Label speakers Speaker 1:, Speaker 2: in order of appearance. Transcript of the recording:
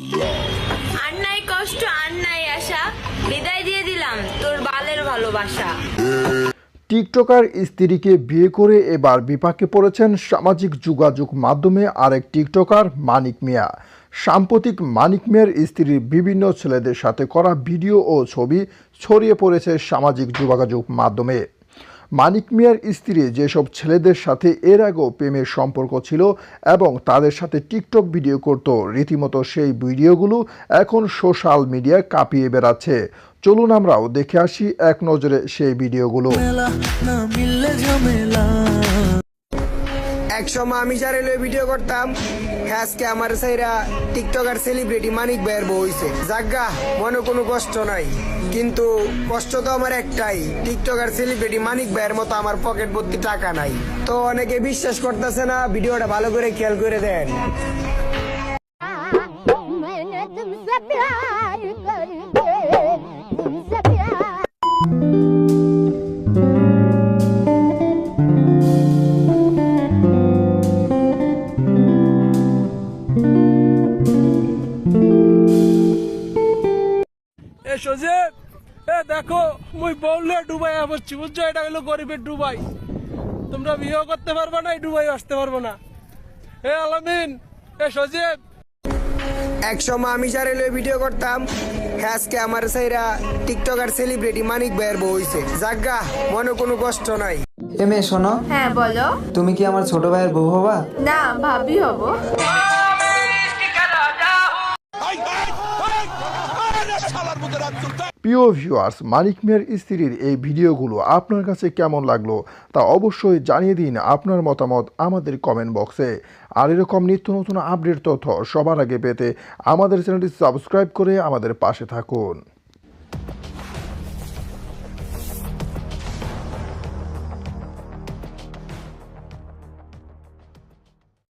Speaker 1: আর নাই কষ্ট আর নাই আশা, বিদায় দিয়ে দিলাম তোর বালের ভালোবাসা।
Speaker 2: টিকটকার স্ত্রীকে বিয়ে করে এবার বিপাকে পড়েছেন সামাজিক যোগাযোগ মাধ্যমে আরেক টিকটকার মানিক মিয়া। সাম্প্রতিক মানিক মিয়ার স্ত্রীর বিভিন্ন ছেলেদের সাথে করা ভিডিও ও ছবি ছড়িয়ে পড়েছে সামাজিক যোগাযোগ মাধ্যমে। মানিক মিয়ার স্ত্রী যেসব ছেলেদের সাথে এর আগেও প্রেমের সম্পর্ক ছিল এবং তাদের সাথে টিকটক ভিডিও করত, রীতিমতো সেই ভিডিওগুলো এখন সোশ্যাল মিডিয়ায় কাঁপিয়ে বেড়াচ্ছে। চলুন আমরাও দেখে আসি এক নজরে সেই ভিডিওগুলো।
Speaker 3: এক সময় আমি যারে লয়ে ভিডিও করতাম, আজকে আমার সাইরা টিকটকার সেলিব্রিটি মানিক ভাইয়ের বউ হইছে। জাগা মনে কোনো কষ্ট নাই, কিন্তু কষ্ট তো আমার একটাই, টিকটকার সেলিব্রিটি মানিক ভাইয়ের মতো আমার পকেট ভর্তি টাকা নাই। তো অনেকে বিশ্বাস করতেছে না, ভিডিওটা ভালো করে খেয়াল করে দেন।
Speaker 4: সজীব, দেখো মুই বললে ডুবাই আসছি, বুঝছো? এটা হলো গরিবের ডুবাই। তোমরা বিয়ে করতে পারবে না, এই ডুবাই আসতে পারবো না। আলামিন, সজীব।
Speaker 3: এক সময় আমি যারে লয়ে ভিডিও করতাম, আজকে আমার সাইরা টিকটকার সেলিব্রিটি মানিক ভাইয়ের বউ হইছে। জাগা মনে কোনো কষ্ট নাই।
Speaker 5: মেয়ে শোনো,
Speaker 1: হ্যাঁ বলো।
Speaker 5: তুমি কি আমার ছোট ভাইয়ের বউ হবা?
Speaker 1: না, ভাবি হব।
Speaker 2: প্রিয় ভিউয়ার্স, মানিক মিয়ার স্ত্রীর এই ভিডিওগুলো আপনার কাছে কেমন লাগলো তা অবশ্যই জানিয়ে দিন আপনার মতামত আমাদের কমেন্ট বক্সে। আর এরকম নিত্য নতুন আপডেট তথ্য সবার আগে পেতে আমাদের চ্যানেলটি সাবস্ক্রাইব করে আমাদের পাশে থাকুন।